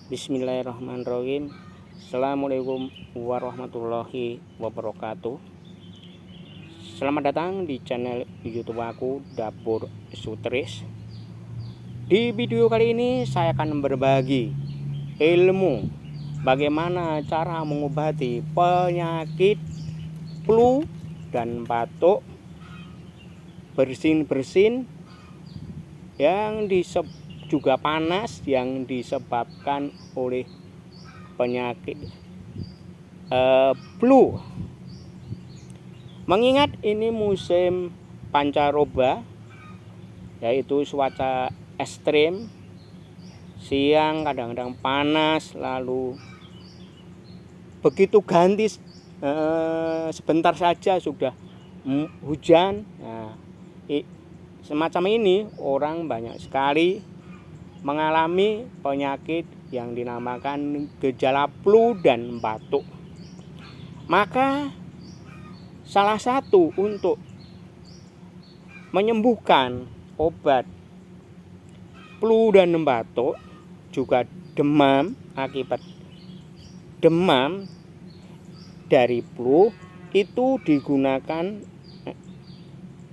Bismillahirrahmanirrahim. Assalamualaikum warahmatullahi wabarakatuh. Selamat datang di channel YouTube aku, Dapur Sutris. Di video kali ini saya akan berbagi ilmu bagaimana cara mengobati penyakit flu dan batuk, bersin-bersin yang juga panas yang disebabkan oleh penyakit flu. Mengingat ini musim pancaroba, yaitu cuaca ekstrim, siang kadang-kadang panas, lalu begitu ganti sebentar saja sudah hujan. Nah, semacam ini orang banyak sekali mengalami penyakit yang dinamakan gejala flu dan batuk. Maka salah satu untuk menyembuhkan obat flu dan batuk, juga demam akibat demam dari flu, itu digunakan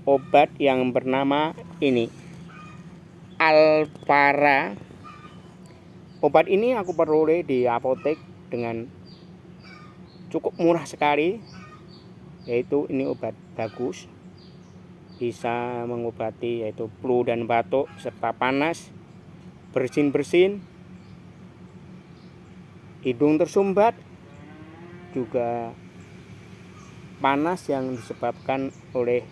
obat yang bernama ini, Alpara. Obat ini aku peroleh di apotek dengan cukup murah sekali, yaitu ini obat bagus, bisa mengobati yaitu flu dan batuk serta panas, bersin-bersin, hidung tersumbat, juga panas yang disebabkan oleh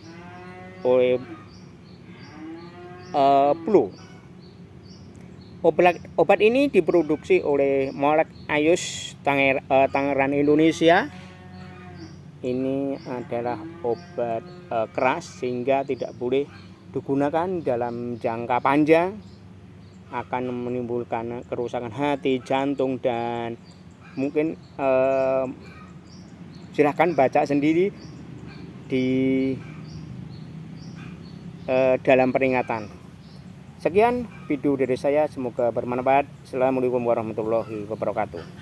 flu. Obat ini diproduksi oleh Molek Ayus Tangerang, Indonesia. Ini adalah obat keras sehingga tidak boleh digunakan dalam jangka panjang, akan menimbulkan kerusakan hati, jantung, dan mungkin silahkan baca sendiri di dalam peringatan. Sekian video dari saya, semoga bermanfaat. Assalamualaikum warahmatullahi wabarakatuh.